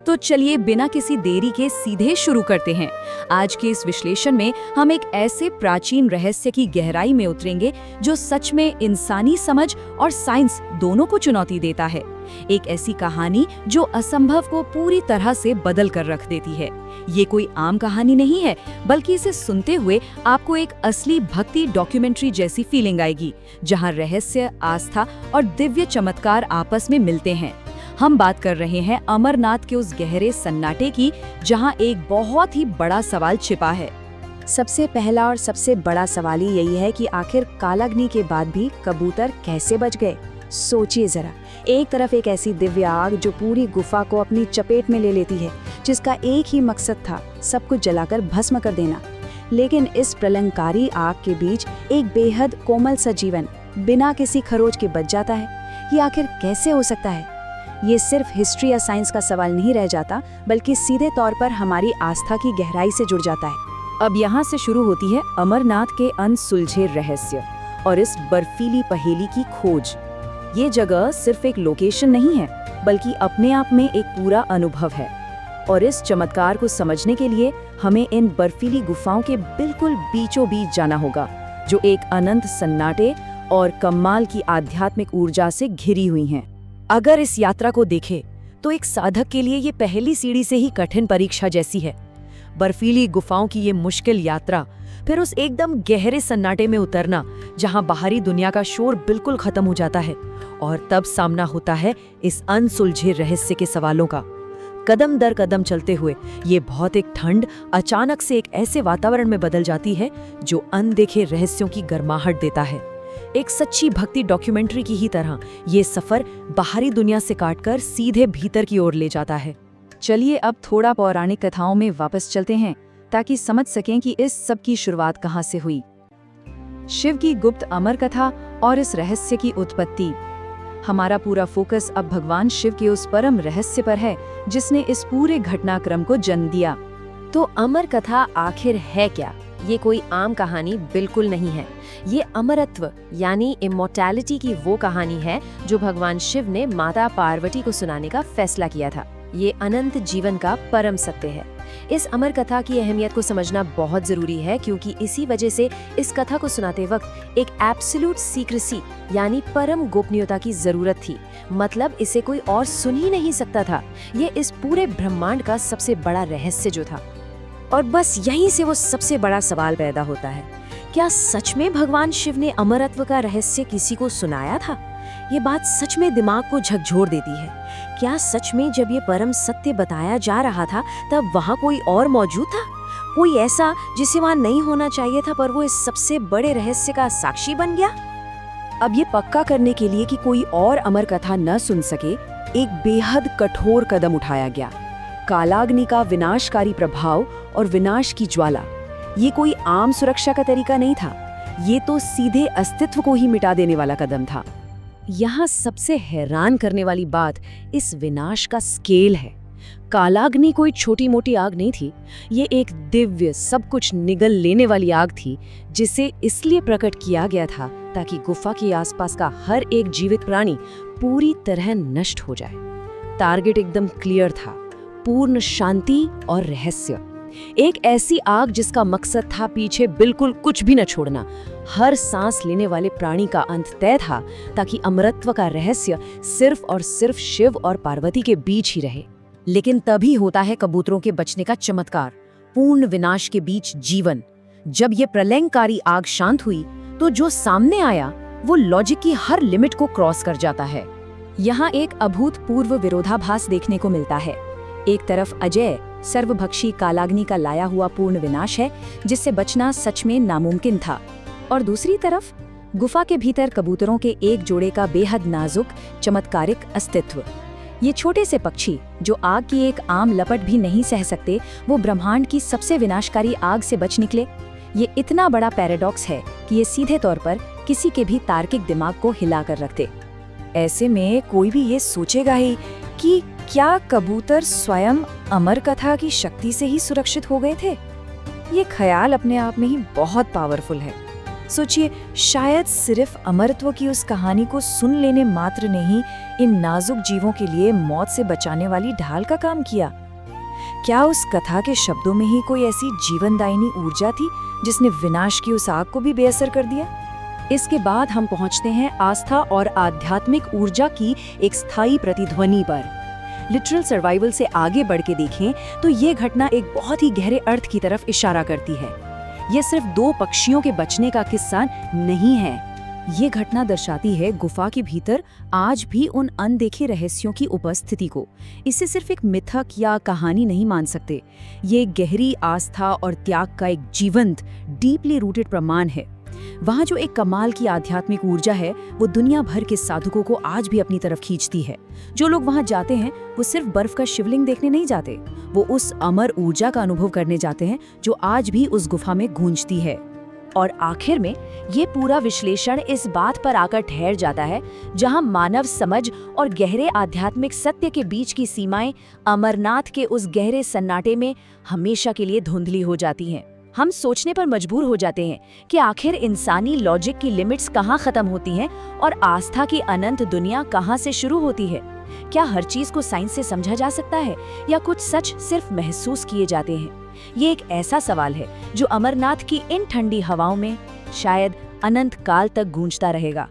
तो चलिए बिना किसी देरी के सीधे शुरू करते हैं। आज के इस विश्लेषण में हम एक ऐसे प्राचीन रहस्य की गहराई में उतरेंगे जो सच में इंसानी समझ और साइंस दोनों को चुनौती देता है। एक ऐसी कहानी जो असंभव को पूरी तरह से बदल कर रख देती है। ये कोई आम कहानी नहीं है, बल्कि इसे सुनते हुए आपको एक असली भक्ति डॉक्यूमेंट्री जैसी फीलिंग आएगी, जहां रहस्य, आस्था और दिव्य चमत्कार आपस में मिलते हैं। हम बात कर रहे हैं अमरनाथ के उस गहरे सन्नाटे की, जहां एक बहुत ही बड़ा सवाल छिपा है। सबसे पहला और सबसे बड़ा सवाल ही यही है कि आखिर कालाग्नि के बाद भी कबूतर कैसे बच गए। सोचिए जरा, एक तरफ एक ऐसी दिव्य आग जो पूरी गुफा को अपनी चपेट में ले लेती है, जिसका एक ही मकसद था सब कुछ जलाकर भस्म कर देना। लेकिन इस प्रलंकारी आग के बीच एक बेहद कोमल सा जीवन बिना किसी खरोच के बच जाता है। ये आखिर कैसे हो सकता है? ये सिर्फ हिस्ट्री या साइंस का सवाल नहीं रह जाता, बल्कि सीधे तौर पर हमारी आस्था की गहराई से जुड़ जाता है। अब यहाँ से शुरू होती है अमरनाथ के अनसुलझे रहस्य और इस बर्फीली पहेली की खोज। ये जगह सिर्फ एक लोकेशन नहीं है, बल्कि अपने आप में एक पूरा अनुभव है। और इस चमत्कार को समझने के लिए हमें इन बर्फीली गुफाओं के बिल्कुल बीचों बीच जाना होगा, जो एक अनंत सन्नाटे और कमाल की आध्यात्मिक ऊर्जा से घिरी हुई हैं। अगर इस यात्रा को देखें तो एक साधक के लिए ये पहली सीढ़ी से ही कठिन परीक्षा जैसी है। बर्फीली गुफाओं की ये मुश्किल यात्रा, फिर उस एकदम गहरे सन्नाटे में उतरना जहां बाहरी दुनिया का शोर बिल्कुल खत्म हो जाता है, और तब सामना होता है इस अनसुलझे रहस्य के सवालों का। कदम दर कदम चलते हुए ये भौतिक ठंड अचानक से एक ऐसे वातावरण में बदल जाती है जो अनदेखे रहस्यों की गर्माहट देता है। एक सच्ची भक्ति डॉक्यूमेंट्री की ही तरह ये सफर बाहरी दुनिया से काटकर सीधे भीतर की ओर ले जाता है। चलिए अब थोड़ा पौराणिक कथाओं में वापस चलते हैं, ताकि समझ सकें कि इस सब की शुरुआत कहाँ से हुई। शिव की गुप्त अमर कथा और इस रहस्य की उत्पत्ति। हमारा पूरा फोकस अब भगवान शिव के उस परम रहस्य पर है, जिसने इस पूरे घटनाक्रम को जन्म दिया। तो अमर कथा आखिर है क्या? ये कोई आम कहानी बिल्कुल नहीं है। ये अमरत्व यानी इमॉर्टैलिटी की वो कहानी है जो भगवान शिव ने माता पार्वती को सुनाने का फैसला किया था। ये अनंत जीवन का परम सत्य है। इस अमर कथा की अहमियत को समझना बहुत जरूरी है, क्योंकि इसी वजह से इस कथा को सुनाते वक्त एक एब्सोल्यूट सीक्रेसी यानी परम गोपनीयता की जरूरत थी। मतलब इसे कोई और सुन ही नहीं सकता था। ये इस पूरे ब्रह्मांड का सबसे बड़ा रहस्य जो था। और बस यहीं से वो सबसे बड़ा सवाल पैदा होता है, क्या सच में भगवान शिव ने अमरत्व का रहस्य किसी को सुनाया था? ये बात सच में दिमाग को झकझोर देती है। क्या सच में जब ये परम सत्य बताया जा रहा था तब वहाँ कोई और मौजूद था, कोई ऐसा जिसे वहाँ नहीं होना चाहिए था, पर वो इस सबसे बड़े रहस्य का साक्षी बन गया? अब ये पक्का करने के लिए कि कोई और अमर कथा न सुन सके, एक बेहद कठोर कदम उठाया गया। कालाग्नि का विनाशकारी प्रभाव और विनाश की ज्वाला, ये कोई आम सुरक्षा का तरीका नहीं था। ये तो सीधे अस्तित्व को ही मिटा देने वाला कदम था। यहाँ सबसे हैरान करने वाली बात इस विनाश का स्केल है। कालाग्नि कोई छोटी मोटी आग नहीं थी। ये एक दिव्य, सब कुछ निगल लेने वाली आग थी, जिसे इसलिए प्रकट किया गया था ताकि गुफा के आसपास का हर एक जीवित प्राणी पूरी तरह नष्ट हो जाए। टारगेट एकदम क्लियर था, पूर्ण शांति और रहस्य। एक ऐसी आग जिसका मकसद था पीछे बिल्कुल कुछ भी न छोड़ना। हर सांस लेने वाले प्राणी का अंत तय था, ताकि अमरत्व का रहस्य सिर्फ और सिर्फ शिव और पार्वती के बीच ही रहे। लेकिन तभी होता है कबूतरों के बचने का चमत्कार, पूर्ण विनाश के बीच जीवन। जब ये प्रलयंकारी आग शांत हुई तो जो सामने आया वो लॉजिक की हर लिमिट को क्रॉस कर जाता है। यहाँ एक अभूतपूर्व विरोधाभास देखने को मिलता है। एक तरफ अजय सर्वभक्षी कालाग्नि का लाया हुआ पूर्ण विनाश है, जिससे बचना सच में नामुमकिन था, और दूसरी तरफ गुफा के भीतर कबूतरों के एक जोड़े का बेहद नाजुक चमत्कारिक अस्तित्व। ये छोटे से पक्षी जो आग की एक आम लपट भी नहीं सह सकते, वो ब्रह्मांड की सबसे विनाशकारी आग से बच निकले। ये इतना बड़ा पैराडॉक्स है कि ये सीधे तौर पर किसी के भी तार्किक दिमाग को हिला कर रखते। ऐसे में कोई भी ये सोचेगा ही कि क्या कबूतर स्वयं अमर कथा की शक्ति से ही सुरक्षित हो गए थे? ये ख्याल अपने आप में ही बहुत पावरफुल है। सोचिए, शायद सिर्फ अमरत्व की उस कहानी को सुन लेने मात्र ने ही इन नाजुक जीवों के लिए मौत से बचाने वाली ढाल का काम किया। क्या उस कथा के शब्दों में ही कोई ऐसी जीवनदायिनी ऊर्जा थी जिसने विनाश की उस आग को भी बेअसर कर दिया? इसके बाद हम पहुंचते हैं आस्था और आध्यात्मिक ऊर्जा की एक स्थायी प्रतिध्वनि पर। लिटरल सर्वाइवल से आगे बढ़ के देखें तो ये घटना एक बहुत ही गहरे अर्थ की तरफ इशारा करती है। ये सिर्फ दो पक्षियों के बचने का किस्सा नहीं है। ये घटना दर्शाती है गुफा के भीतर आज भी उन अनदेखे रहस्यों की उपस्थिति को। इसे सिर्फ एक मिथक या कहानी नहीं मान सकते। ये गहरी आस्था और त्याग का एक जीवंत, डीपली रूटेड प्रमाण है। वहाँ जो एक कमाल की आध्यात्मिक ऊर्जा है, वो दुनिया भर के साधकों को आज भी अपनी तरफ खींचती है। जो लोग वहाँ जाते हैं वो सिर्फ बर्फ का शिवलिंग देखने नहीं जाते, वो उस अमर ऊर्जा का अनुभव करने जाते हैं जो आज भी उस गुफा में गूंजती है। और आखिर में ये पूरा विश्लेषण इस बात पर आकर ठहर जाता है जहां मानव समझ और गहरे आध्यात्मिक सत्य के बीच की सीमाएं अमरनाथ के उस गहरे सन्नाटे में हमेशा के लिए धुंधली हो जाती हैं। हम सोचने पर मजबूर हो जाते हैं कि आखिर इंसानी लॉजिक की लिमिट्स कहाँ खत्म होती हैं और आस्था की अनंत दुनिया कहाँ से शुरू होती है। क्या हर चीज को साइंस से समझा जा सकता है या कुछ सच सिर्फ महसूस किए जाते हैं? ये एक ऐसा सवाल है जो अमरनाथ की इन ठंडी हवाओं में शायद अनंत काल तक गूंजता रहेगा।